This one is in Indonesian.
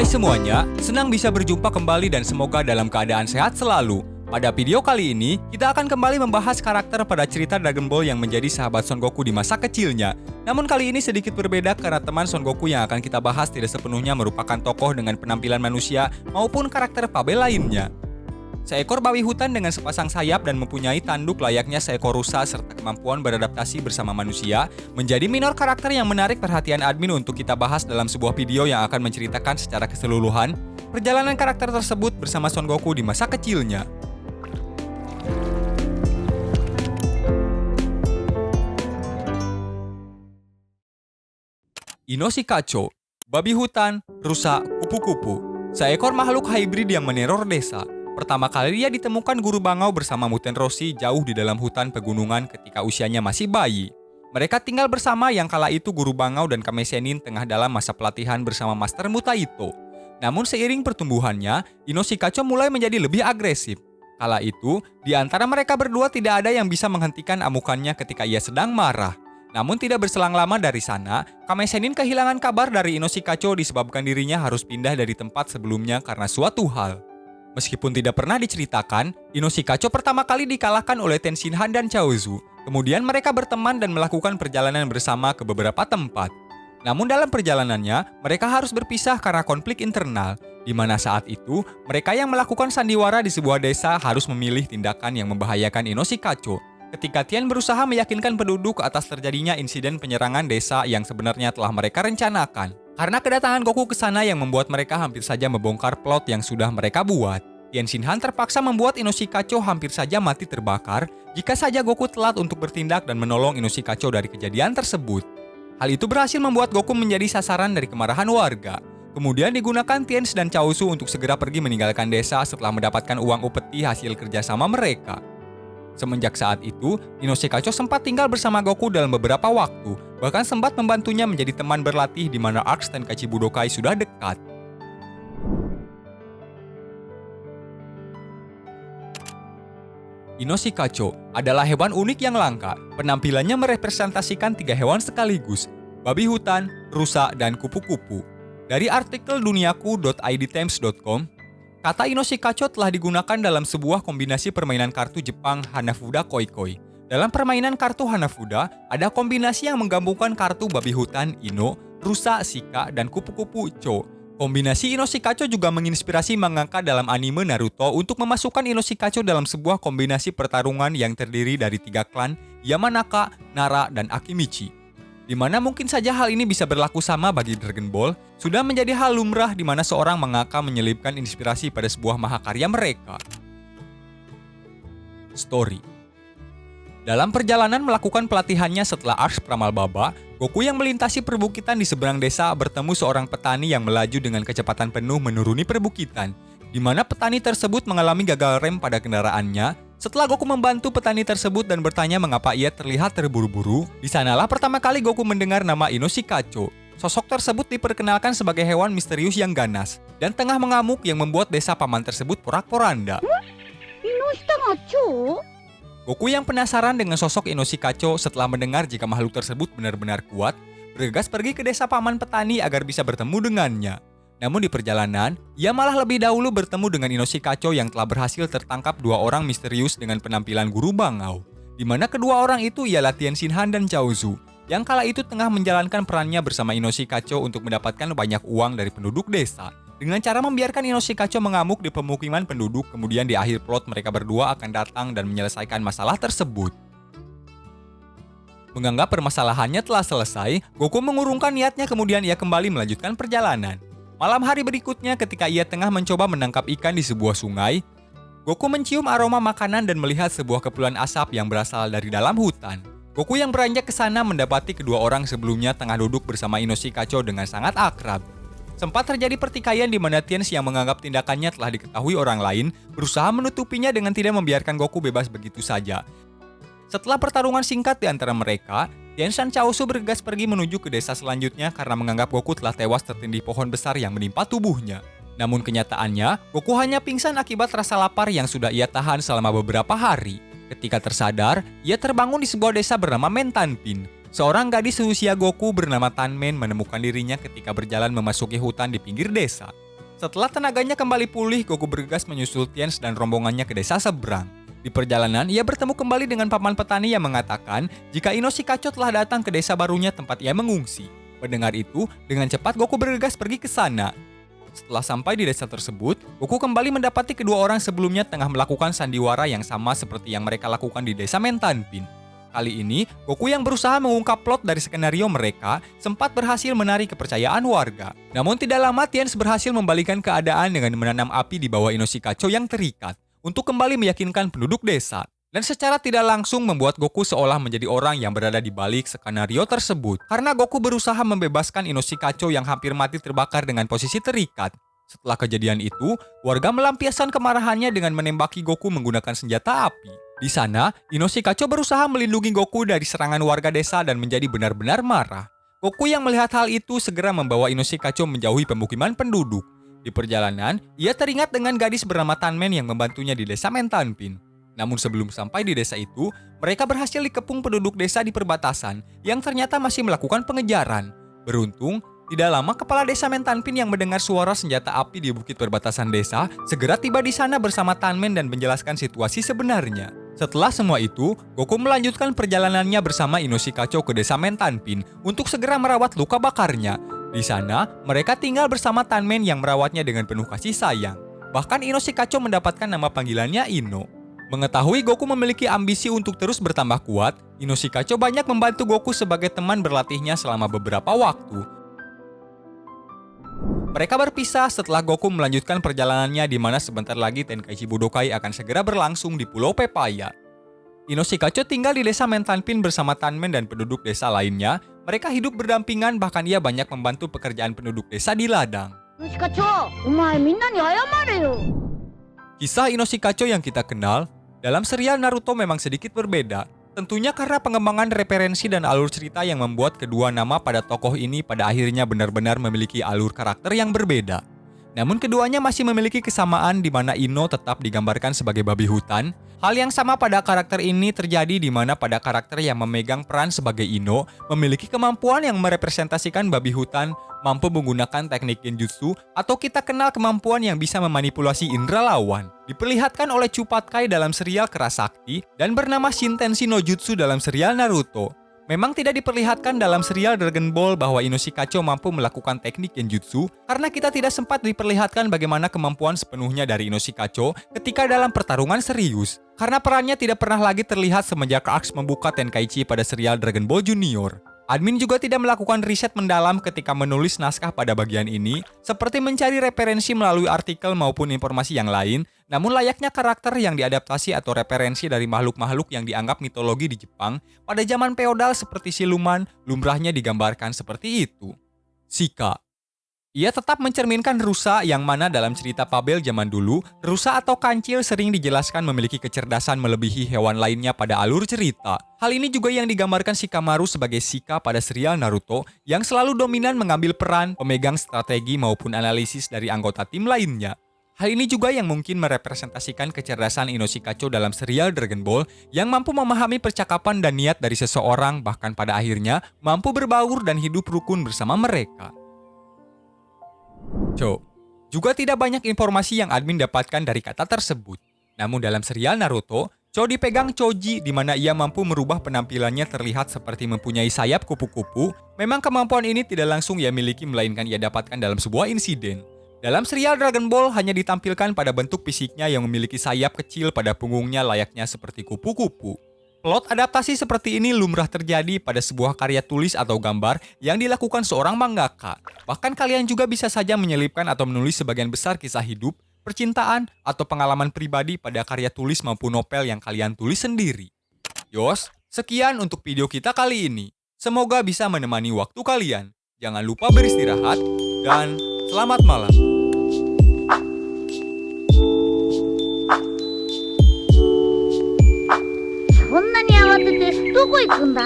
Hai semuanya, senang bisa berjumpa kembali dan semoga dalam keadaan sehat selalu. Pada video kali ini, kita akan kembali membahas karakter pada cerita Dragon Ball yang menjadi sahabat Son Goku di masa kecilnya. Namun kali ini sedikit berbeda karena teman Son Goku yang akan kita bahas tidak sepenuhnya merupakan tokoh dengan penampilan manusia maupun karakter fabel lainnya. Seekor babi hutan dengan sepasang sayap dan mempunyai tanduk layaknya seekor rusa serta kemampuan beradaptasi bersama manusia menjadi minor karakter yang menarik perhatian admin untuk kita bahas dalam sebuah video yang akan menceritakan secara keseluruhan perjalanan karakter tersebut bersama Son Goku di masa kecilnya. Inoshikacho, babi hutan, rusa, kupu-kupu, seekor makhluk hybrid yang meneror desa. Pertama kali dia ditemukan guru bangau bersama Muten Roshi jauh di dalam hutan pegunungan ketika usianya masih bayi. Mereka tinggal bersama yang kala itu guru bangau dan Kame Sennin tengah dalam masa pelatihan bersama Master Mutaito. Namun seiring pertumbuhannya, Inoshikacho mulai menjadi lebih agresif. Kala itu, di antara mereka berdua tidak ada yang bisa menghentikan amukannya ketika ia sedang marah. Namun tidak berselang lama dari sana, Kame Sennin kehilangan kabar dari Inoshikacho disebabkan dirinya harus pindah dari tempat sebelumnya karena suatu hal. Meskipun tidak pernah diceritakan, Inoshikacho pertama kali dikalahkan oleh Tenshinhan dan Chaozu. Kemudian mereka berteman dan melakukan perjalanan bersama ke beberapa tempat. Namun dalam perjalanannya, mereka harus berpisah karena konflik internal, di mana saat itu, mereka yang melakukan sandiwara di sebuah desa harus memilih tindakan yang membahayakan Inoshikacho. Ketika Tien berusaha meyakinkan penduduk atas terjadinya insiden penyerangan desa yang sebenarnya telah mereka rencanakan. Karena kedatangan Goku ke sana yang membuat mereka hampir saja membongkar plot yang sudah mereka buat. Tenshinhan terpaksa membuat Inoshikacho hampir saja mati terbakar jika saja Goku telat untuk bertindak dan menolong Inoshikacho dari kejadian tersebut. Hal itu berhasil membuat Goku menjadi sasaran dari kemarahan warga. Kemudian digunakan Tiens dan Chaozu untuk segera pergi meninggalkan desa setelah mendapatkan uang upeti hasil kerjasama mereka. Semenjak saat itu, Inoshikacho sempat tinggal bersama Goku dalam beberapa waktu, bahkan sempat membantunya menjadi teman berlatih di mana Arcs Tenkaichi Budokai sudah dekat. Inoshikacho adalah hewan unik yang langka. Penampilannya merepresentasikan 3 hewan sekaligus, babi hutan, rusa, dan kupu-kupu. Dari artikel duniaku.idtimes.com, kata Inoshikacho telah digunakan dalam sebuah kombinasi permainan kartu Jepang Hanafuda Koikoi. Dalam permainan kartu Hanafuda, ada kombinasi yang menggabungkan kartu babi hutan Ino, rusa Shika, dan kupu-kupu Cho. Kombinasi Inoshikacho juga menginspirasi mangaka dalam anime Naruto untuk memasukkan Inoshikacho dalam sebuah kombinasi pertarungan yang terdiri dari 3 klan Yamanaka, Nara, dan Akimichi. Di mana mungkin saja hal ini bisa berlaku sama bagi Dragon Ball, sudah menjadi hal lumrah di mana seorang mangaka menyelipkan inspirasi pada sebuah mahakarya mereka. Story. Dalam perjalanan melakukan pelatihannya setelah Arcs Pramal Baba, Goku yang melintasi perbukitan di seberang desa bertemu seorang petani yang melaju dengan kecepatan penuh menuruni perbukitan, di mana petani tersebut mengalami gagal rem pada kendaraannya. Setelah Goku membantu petani tersebut dan bertanya mengapa ia terlihat terburu-buru, di sanalah pertama kali Goku mendengar nama Inoshikacho. Sosok tersebut diperkenalkan sebagai hewan misterius yang ganas dan tengah mengamuk yang membuat desa paman tersebut porak-poranda. Inoshikacho? Goku yang penasaran dengan sosok Inoshikacho setelah mendengar jika makhluk tersebut benar-benar kuat, bergegas pergi ke desa paman petani agar bisa bertemu dengannya. Namun di perjalanan, ia malah lebih dahulu bertemu dengan Inoshikacho yang telah berhasil tertangkap 2 orang misterius dengan penampilan guru bangau, di mana kedua orang itu ialah Tenshinhan dan Chaozu, yang kala itu tengah menjalankan perannya bersama Inoshikacho untuk mendapatkan banyak uang dari penduduk desa, dengan cara membiarkan Inoshikacho mengamuk di pemukiman penduduk. Kemudian di akhir plot mereka berdua akan datang dan menyelesaikan masalah tersebut. Menganggap permasalahannya telah selesai, Goku mengurungkan niatnya kemudian ia kembali melanjutkan perjalanan. Malam hari berikutnya ketika ia tengah mencoba menangkap ikan di sebuah sungai, Goku mencium aroma makanan dan melihat sebuah kepulan asap yang berasal dari dalam hutan. Goku yang beranjak ke sana mendapati kedua orang sebelumnya tengah duduk bersama Inoshikacho dengan sangat akrab. Sempat terjadi pertikaian di mana Tiens yang menganggap tindakannya telah diketahui orang lain, berusaha menutupinya dengan tidak membiarkan Goku bebas begitu saja. Setelah pertarungan singkat di antara mereka, Tiens dan Chaozu bergegas pergi menuju ke desa selanjutnya karena menganggap Goku telah tewas tertindih pohon besar yang menimpa tubuhnya. Namun kenyataannya, Goku hanya pingsan akibat rasa lapar yang sudah ia tahan selama beberapa hari. Ketika tersadar, ia terbangun di sebuah desa bernama Mentanpin. Seorang gadis seusia Goku bernama Tanmen menemukan dirinya ketika berjalan memasuki hutan di pinggir desa. Setelah tenaganya kembali pulih, Goku bergegas menyusul Tiens dan rombongannya ke desa seberang. Di perjalanan, ia bertemu kembali dengan paman petani yang mengatakan jika Ino Shikacho telah datang ke desa barunya tempat ia mengungsi. Mendengar itu, dengan cepat Goku bergegas pergi ke sana. Setelah sampai di desa tersebut, Goku kembali mendapati kedua orang sebelumnya tengah melakukan sandiwara yang sama seperti yang mereka lakukan di desa Mentanpin. Kali ini, Goku yang berusaha mengungkap plot dari skenario mereka sempat berhasil menarik kepercayaan warga. Namun tidak lama Tiens berhasil membalikan keadaan dengan menanam api di bawah Ino Shikacho yang terikat untuk kembali meyakinkan penduduk desa. Dan secara tidak langsung membuat Goku seolah menjadi orang yang berada di balik skenario tersebut. Karena Goku berusaha membebaskan Ino Shikacho yang hampir mati terbakar dengan posisi terikat. Setelah kejadian itu, warga melampiaskan kemarahannya dengan menembaki Goku menggunakan senjata api. Di sana, Ino Shikacho berusaha melindungi Goku dari serangan warga desa dan menjadi benar-benar marah. Goku yang melihat hal itu segera membawa Ino Shikacho menjauhi pemukiman penduduk. Di perjalanan, ia teringat dengan gadis bernama Tanmen yang membantunya di desa Mentanpin. Namun sebelum sampai di desa itu, mereka berhasil dikepung penduduk desa di perbatasan yang ternyata masih melakukan pengejaran. Beruntung, tidak lama kepala desa Mentanpin yang mendengar suara senjata api di bukit perbatasan desa segera tiba di sana bersama Tanmen dan menjelaskan situasi sebenarnya. Setelah semua itu, Goku melanjutkan perjalanannya bersama Ino Shikacho ke desa Mentanpin untuk segera merawat luka bakarnya. Di sana, mereka tinggal bersama Tanmen yang merawatnya dengan penuh kasih sayang. Bahkan Ino Shikacho mendapatkan nama panggilannya Ino. Mengetahui Goku memiliki ambisi untuk terus bertambah kuat, Ino Shikacho banyak membantu Goku sebagai teman berlatihnya selama beberapa waktu. Mereka berpisah setelah Goku melanjutkan perjalanannya di mana sebentar lagi Tenkaichi Budokai akan segera berlangsung di Pulau Pepaya. Ino Shikacho tinggal di desa Mentanpin bersama Tanmen dan penduduk desa lainnya. Mereka hidup berdampingan, bahkan ia banyak membantu pekerjaan penduduk desa di ladang. Kisah Ino Shikacho yang kita kenal dalam serial Naruto memang sedikit berbeda. Tentunya karena pengembangan referensi dan alur cerita yang membuat kedua nama pada tokoh ini pada akhirnya benar-benar memiliki alur karakter yang berbeda. Namun keduanya masih memiliki kesamaan di mana Ino tetap digambarkan sebagai babi hutan. Hal yang sama pada karakter ini terjadi di mana pada karakter yang memegang peran sebagai Ino memiliki kemampuan yang merepresentasikan babi hutan, mampu menggunakan teknik genjutsu, atau kita kenal kemampuan yang bisa memanipulasi indera lawan. Diperlihatkan oleh Chupatkai dalam serial Kerasakti dan bernama Shintenshi no Jutsu dalam serial Naruto. Memang tidak diperlihatkan dalam serial Dragon Ball bahwa Ino Shikacho mampu melakukan teknik genjutsu karena kita tidak sempat diperlihatkan bagaimana kemampuan sepenuhnya dari Ino Shikacho ketika dalam pertarungan serius. Karena perannya tidak pernah lagi terlihat semenjak Arcs membuka Tenkaichi pada serial Dragon Ball Junior. Admin juga tidak melakukan riset mendalam ketika menulis naskah pada bagian ini, seperti mencari referensi melalui artikel maupun informasi yang lain, namun layaknya karakter yang diadaptasi atau referensi dari makhluk-makhluk yang dianggap mitologi di Jepang, pada zaman feodal seperti siluman, lumrahnya digambarkan seperti itu. Shika. Ia tetap mencerminkan rusa yang mana dalam cerita fabel zaman dulu, rusa atau kancil sering dijelaskan memiliki kecerdasan melebihi hewan lainnya pada alur cerita. Hal ini juga yang digambarkan Shikamaru sebagai Shika pada serial Naruto yang selalu dominan mengambil peran, pemegang strategi maupun analisis dari anggota tim lainnya. Hal ini juga yang mungkin merepresentasikan kecerdasan Ino Shikacho dalam serial Dragon Ball yang mampu memahami percakapan dan niat dari seseorang bahkan pada akhirnya mampu berbaur dan hidup rukun bersama mereka. Juga tidak banyak informasi yang admin dapatkan dari kata tersebut. Namun dalam serial Naruto, Cho dipegang Choji di mana ia mampu merubah penampilannya terlihat seperti mempunyai sayap kupu-kupu. Memang kemampuan ini tidak langsung ia miliki melainkan ia dapatkan dalam sebuah insiden. Dalam serial Dragon Ball hanya ditampilkan pada bentuk fisiknya yang memiliki sayap kecil pada punggungnya layaknya seperti kupu-kupu. Plot adaptasi seperti ini lumrah terjadi pada sebuah karya tulis atau gambar yang dilakukan seorang mangaka. Bahkan kalian juga bisa saja menyelipkan atau menulis sebagian besar kisah hidup, percintaan, atau pengalaman pribadi pada karya tulis maupun novel yang kalian tulis sendiri. Sekian untuk video kita kali ini. Semoga bisa menemani waktu kalian. Jangan lupa beristirahat, dan selamat malam. そんなに慌ててどこ行くんだ？